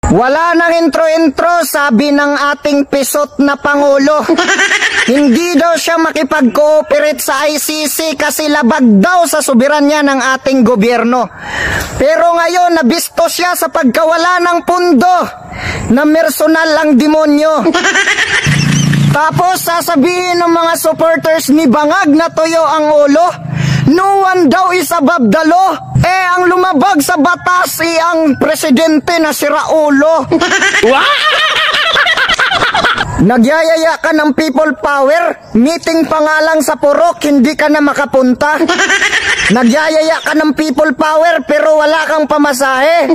Wala nang intro-intro, sabi ng ating pisot na Pangulo. Hindi daw siya makipag-cooperate sa ICC kasi labag daw sa soberanya ng ating gobyerno. Pero ngayon, nabisto siya sa pagkawala ng pundo na personal ang demonyo. Tapos sasabihin ng mga supporters ni Bangag na tuyo ang ulo. No one daw is above the law. Ang lumabag sa batas ang presidente na si Raulo. Nagyayaya ka ng people power, meeting pa nga lang sa Purok, hindi ka na makapunta. Nagyayaya ka ng people power pero wala kang pamasahe.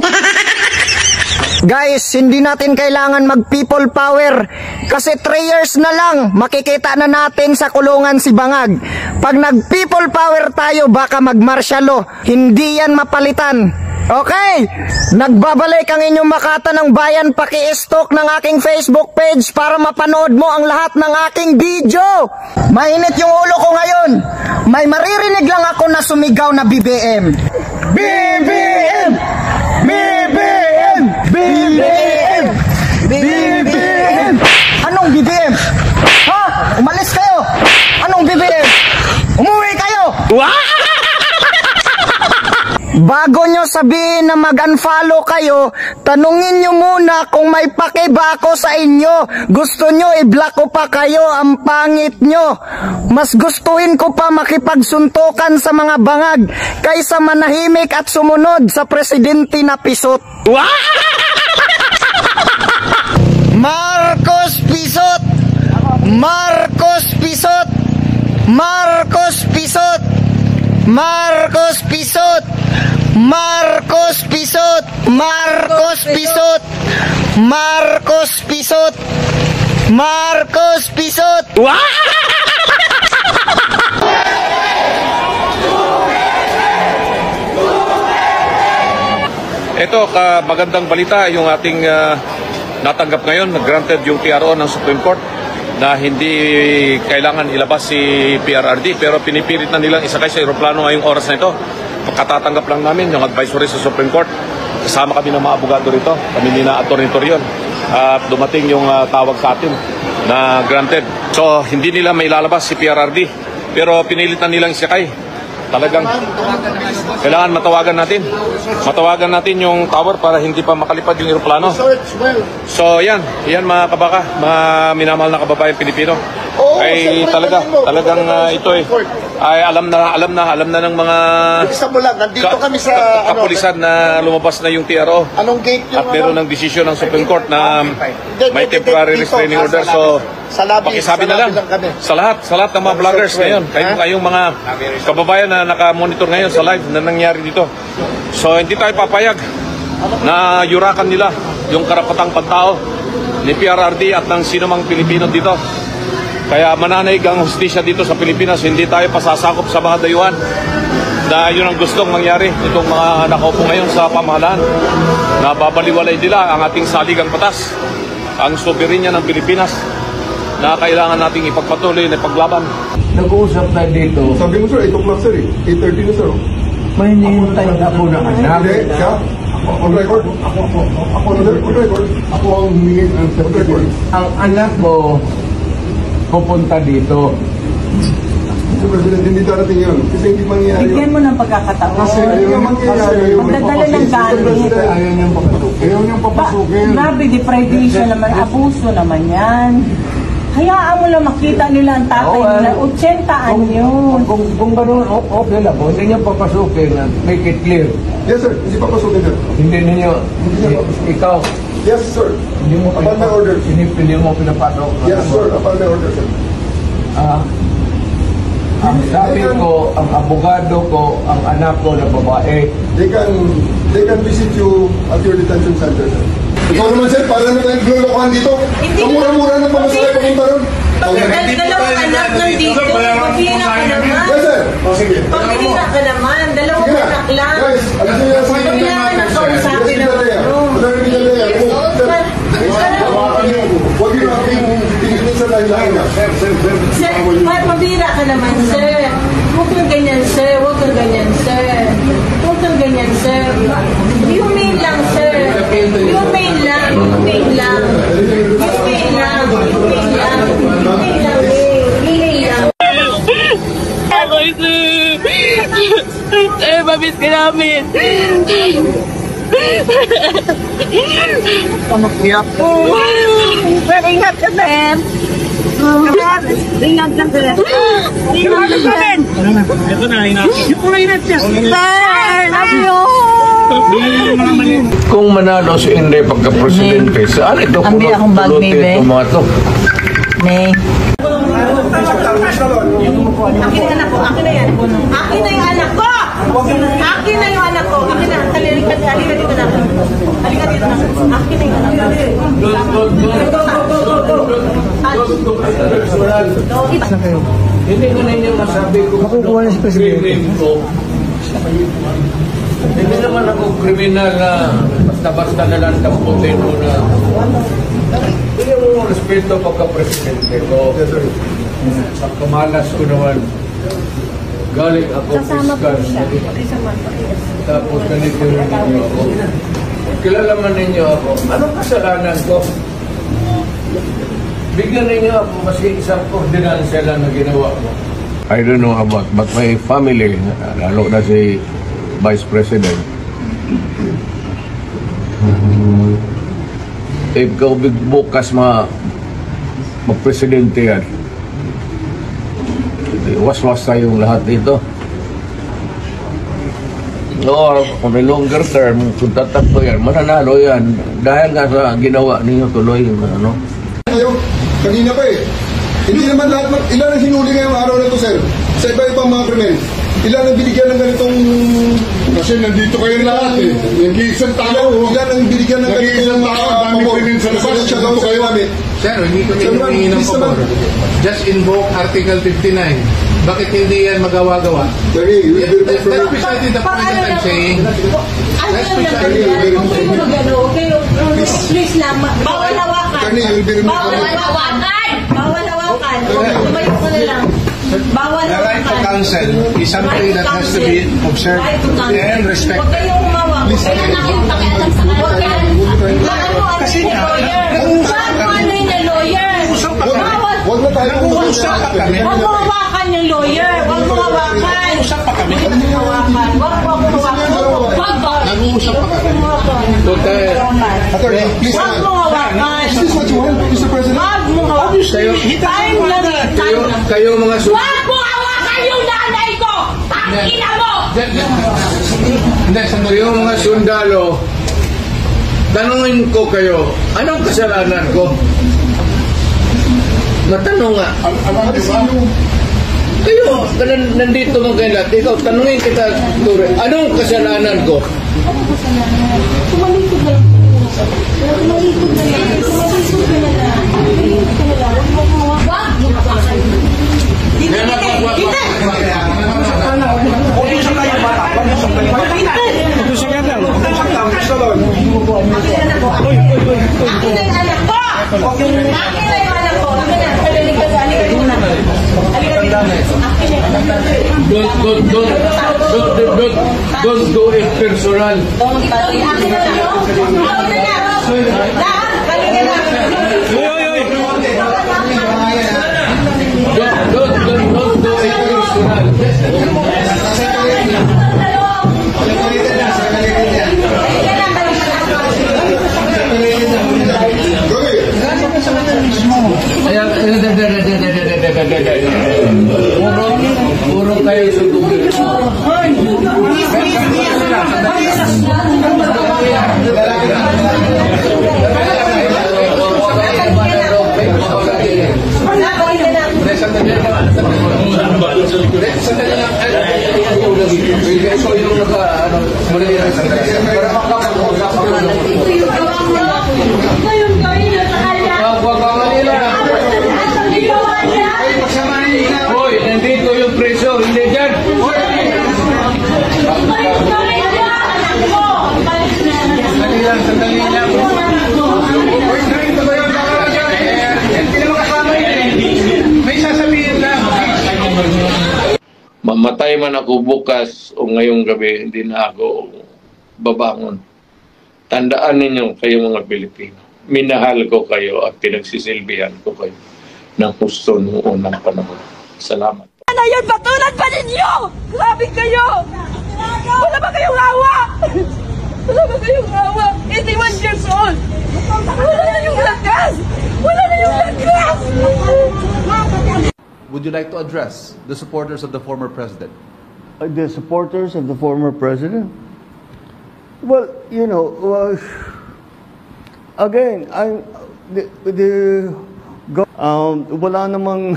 Guys, hindi natin kailangan mag people power kasi 3 years na lang makikita na natin sa kulungan si Bangag. Pag nag people power tayo baka mag martial law, hindi yan mapalitan. Okay, nagbabalik ang inyong Makata ng Bayan. Paki-stalk ng aking Facebook page para mapanood mo ang lahat ng aking video. Mainit yung ulo ko ngayon. May maririnig lang ako na sumigaw na BBM. BBM! BBM! BBM! BBM! Anong BBM? Ha? Umalis kayo! Anong BBM? Umuwi kayo! Bago nyo sabihin na mag-unfollow kayo, tanungin nyo muna kung may pake ba ako sa inyo. Gusto nyo i-block ko pa kayo, ang pangit nyo. Mas gustuhin ko pa makipagsuntukan sa mga Bangag kaysa manahimik at sumunod sa presidente na pisot. Marcos pisot! Marcos pisot! Marcos pisot! Marcos pisot! Marcos pisot! Marcos pisot! Marcos pisot! Marcos pisot! Ito, magandang balita yung ating natanggap ngayon. Granted yung PRO ng Supreme Court na hindi kailangan ilabas si PRRD pero pinipilit na nilang isakay sa aeroplano ngayong oras na ito. Pagkatatanggap lang namin yung advisory sa Supreme Court. Kasama kami ng mga abogado rito. Kami ni na Atty. Torion. At dumating yung tawag sa atin na granted. So hindi nila may lalabas si PRRD pero pinilit na nilang isakay. Talagang kailangan matawagan natin. Matawagan natin yung tower para hindi pa makalipad yung aeroplano. So yan mga kabaka, mga minamahal na kababayan Pilipino. Ay talagang ito ay alam na ng mga kapulisan na lumabas na yung TRO. Anong gate yung at meron ng desisyon ng Supreme Court na may temporary restraining order. So pakisabi na lang sa lahat ng mga vloggers ngayon, kayong mga kababayan na nakamonitor ngayon sa live na nangyari dito. So hindi tayo papayag na yurakan nila yung karapatang pantao ni PRRD at ng sinumang Pilipino dito. Kaya mananaig ang hustisya dito sa Pilipinas, hindi tayo pasasakop sa mga dayuhan na yun ang gustong mangyari itong mga nakaupo ngayon sa pamahalaan na babaliwalay nila ang ating saligang batas, ang soberanya ng Pilipinas na kailangan nating ipagpatuloy na ipaglaban. Nag-uusap na dito. Sabi mo sir, 8 o'clock sir eh. 8:30 na sir. May hinihintay na po na anak. Hindi, siya? On record? Ako on record? Ako ang humingi ng record. Ang anak mo pupunta dito. Mr. President, hindi darating yun. Kasi hindi mangyayari. Bigyan mo ng pagkakataon. Kasi ayaw mangyayari. Magdadala ng galing. Ayaw niyang papasukin. Ayaw niyang papasukin. Grabe, deprivation naman. Abuso naman yan. Hayaan mo lang makita nila ang tatay nila. 80 anyo. Kung gano'n, okay lang po. Hindi niyo papasukin. Make it clear. Yes sir, hindi papasukin sir. Hindi ninyo. Ikaw. Yes sir. Hindi mo upon my order. Hindi mo pinapasok. Yes sir, upon my order sir. Ang sabi ko, ang abogado ko, ang anak ko na babae. They can visit you at your detention center sir. Ikaw naman sir, para na tayong glolokohan dito. Kamura-mura na pamasahe papunta ron. Dalawang anak nandito. Pabira ka naman. Yes sir. Sige. Pabira ka naman. Dalawang anak lang. Guys, alam niyo yan. Kailangan ng kausapin ng Huwag yun ang tingin sa lahilahin na. Sir, pabira ka naman, sir. Huwag kang ganyan, sir. Huwag kang ganyan, sir. Huwag kang ganyan, sir. Humane lang, sir. Humane lang. namin. Sir, ingat ka, sir. Ingat ka, sir. Ingat ka, sir. Ito na, ingat siya. Sir, love you. Kung manalo si Inday pagka-presidente, saan ito Ambil akong bag, pulutin baby. itong mga to? May. Akin na po, akin na yan. Akin na yung anak ko! Akin na yung anak ko. Akin na. Halika dito na. Halika dito na. Akin na yung anak ko. Hindi ko na inyo masabi kung makukuha na si Presidente ko. Hindi naman ako kriminal na basta-basta na lang tamputin mo na. Hindi mo respeto pagka-presidente ko. Pagkamalas ko naman, galing ako fiscal. Tapos ganito rin ninyo ako. Kilala man ninyo ako. Anong kasalanan ko? Bigyan ninyo ako maski isang ordinansya lang na ginawa ko. I don't know about, but my family, lalo na si Vice President, ikaw bukas mag-presidente yan, was-was tayong lahat dito. Or on a longer term, kung tatakbo yan, mananalo yan dahil nga sa ginawa ninyo tuloy ano. Kanina pa eh. Hindi naman lahat, ilan ang hinuli ngayong araw na ito, sir? Sa iba-ibang mga krimen. Ilan ang binigyan ng ganitong... Kasi nandito kayo lahat eh. Nag-iisang tao. Ilan ang binigyan ng ganitong... Nag-iisang tao. Dami krimen sa labas. Siya daw kayo namin. Sir, hindi ko hinihingi ng pabor. Just invoke Article 59. Bakit hindi yan magawa-gawa? That's precisely the point that I'm saying. That's precisely the point. Please lang, bawal hawakan. Bawal hawakan. Bawal hawakan. Tumayo ko na lang. Bawal The right to hawakan. counsel is something that has to be observed and Huwag respected. kayong humawak. Huwag kayong nakipakialam sa kanya. Kasi nga, ano yun na lawyer? Huwag na tayo Nag-uusap pa kami. Huwag mo hawakan yung lawyer. Huwag mo hawakan. Nag-uusap pa kami. Huwag mo hawakan. Huwag mo hawakan. Huwag ba? Nag-uusap pa kami. Attorney, please. Huwag mo hawakan. Is this what you want, Mr. President? Huwag mo hawakan. Time lang eh. Kayo mga Huwag mo hawakan yung nanay ko! Pakina mo! Hindi, sandali. yung mga sundalo, tanungin ko kayo, anong kasalanan ko? Matanong nga. Kayo, nandito mo kayo lahat. Ikaw, tanungin kita, Ture, anong kasalanan ko? Anong kasalanan? Tumalikod na lang. Tumalikod na lang. Tumalikod na lang. Tumalikod na lang. Huwag mo hawakan. Dito, dito! Akin na yung anak ko! Akin na yung anak ko! Akin na! Halika muna! Halika dito! Akin na yung anak ko! Don't do it personal. Akin na lang! Akin na lang! Lahat! Halika na! Don't do it personal. Puro kayo sundugin. Hoy, nandito yung preso, hindi dyan. Sandali lang. May sasabihin lang. Mamatay man ako bukas o ngayong gabi, hindi na ako babangon. Tandaan ninyo kayo mga Pilipino. Minahal ko kayo at pinagsisilbihan ko kayo ng gusto noong unang panahon. Salamat. Ano yun? Patulan pa ninyo! Grabe kayo! Wala ba kayong awa? Wala ba kayong awa? 81 years old. Wala na yung lakas. Wala na yung lakas. Would you like to address the supporters of the former president? The supporters of the former president? Well, you know, again, wala namang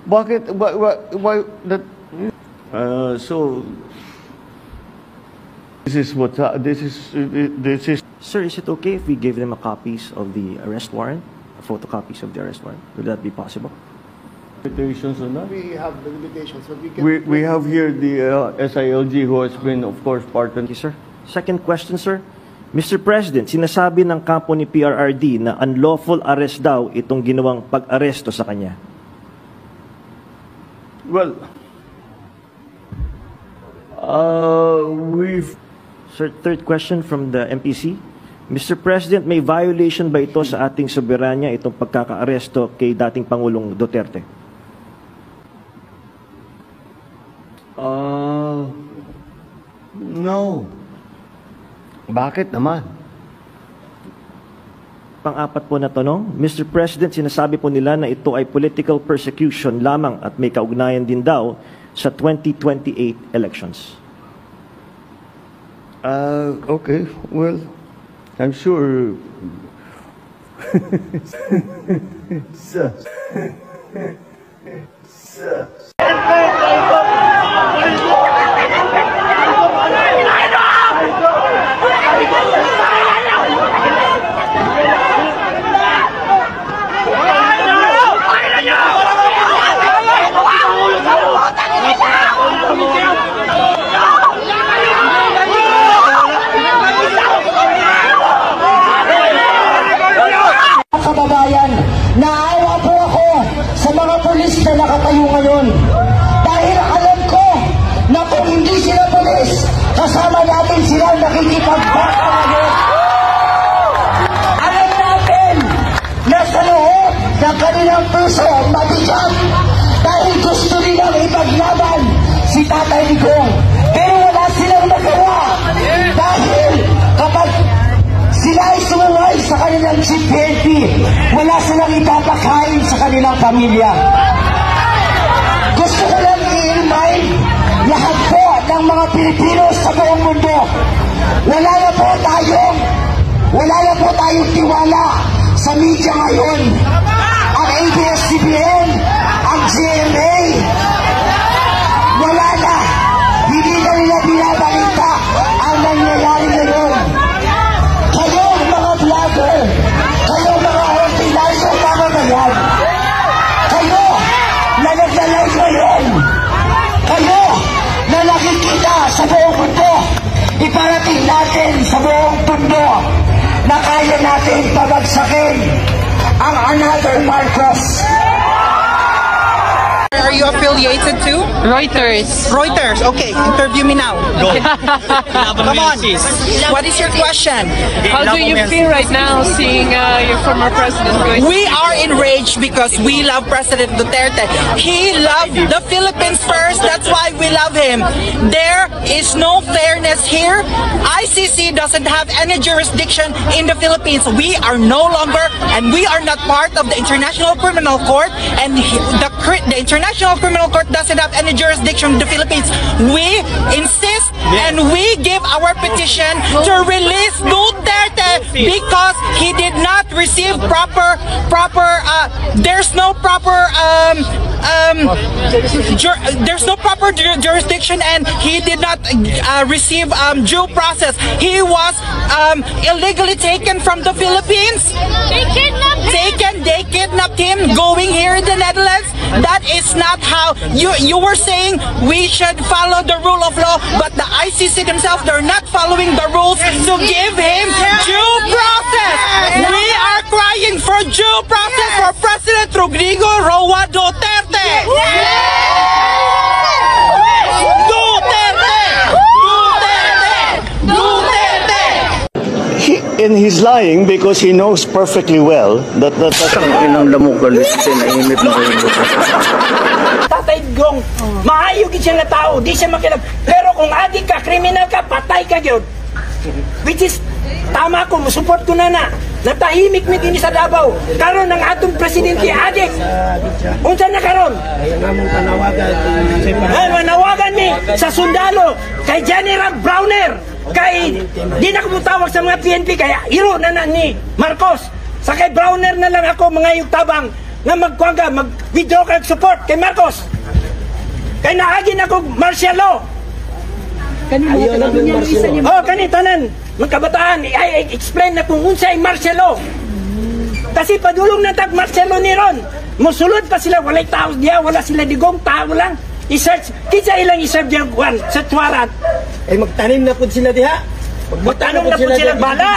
bakit why that so this is Sir, is it okay if we give them a copies of the arrest warrant, photocopies of the arrest warrant? Would that be possible? limitations on that? We have the limitations, but we can... We have here the SILG who has been, of course, part of... Thank you, sir. Second question, sir. Mr. President, sinasabi ng kampo ni PRRD na unlawful arrest daw itong ginawang pag-aresto sa kanya. Well, we've... Sir, third question from the MPC. Mr. President, may violation ba ito sa ating soberanya itong pagkaka-aresto kay dating Pangulong Duterte? No. Bakit naman? Pang-apat po na tanong, Mr. President, sinasabi po nila na ito ay political persecution lamang at may kaugnayan din daw sa 2028 elections. Okay, well, I'm sure... Kababayan, naawa po ako sa mga pulis na nakatayo ngayon dahil alam ko na kung hindi sila pulis, kasama natin silang nakikipagbaka ngayon. Alam natin na sa loob ng kanilang puso mabigat dahil gusto nilang ipaglaban si Tatay Digong, pero wala silang magawa dahil kapag sila ay sumuway sa kanilang GPNP, wala silang ipapakain sa kanilang pamilya. Gusto ko lang i-remind lahat po ng mga Pilipino sa buong mundo, wala na po tayong tiwala sa media ngayon. Ang ABS-CBN, ang GMA, wala na. Hindi na nila binabalita ang nangyayari ngayon. Kayong mga vlogger, kayong mga ordinaryong mamamayan, kayo na naglalay ngayon, kayo na nakikita sa buong mundo, iparating natin sa buong mundo na kaya natin pabagsakin ang another Marcos. Are you affiliated to? Reuters. Reuters. Okay, interview me now. Go. Come on. What is your question? How do you feel right now seeing your former president going? We are enraged because we love President Duterte. He loved the Philippines first. That's why we love him. There is no fairness here. ICC doesn't have any jurisdiction in the Philippines. We are no longer, and we are not part of the International Criminal Court, and the International Criminal Court doesn't have any jurisdiction in the Philippines. We insist and we give our petition to release Duterte because he did not receive there's no proper jurisdiction, and he did not receive due process. He was illegally taken from the Philippines. They kidnapped him going here in the Netherlands. That is not how you were saying we should follow the rule of law, but the ICC themselves, they're not following the rules to give him due process. We are crying for due process for President Rodrigo Roa Duterte. And he's lying because he knows perfectly well that Inang lamok galit, tinahimit na kayo. Tatay Digong. Maayo gid siya nga tao, di siya makilab. Pero kung adik ka, kriminal ka, patay ka gyud. Which is tama ko, musupport ko na. Natahimik mi kini sa Davao. Karon ang atong presidente adik. Unsa na karon? Manawagan mi sa sundalo kay General Browner, kay di na ko tawag sa mga PNP kaya iro na ni Marcos. Sa kay Browner na lang ako mga tabang nga magkuwaga, mag-withdraw kag support kay Marcos. Kay naagi na ko martial law. Kanitanan, magkabataan, i-explain na kung unsay martial law. Kasi padulong na tag martial law ni Ron. Musulod pa sila, walay tao diya, wala sila Digong, tao lang. I-search, kinsa ilang i-serve diya, sa tuwaran. Magtanim na po sila diha. Magtanim na po sila bala.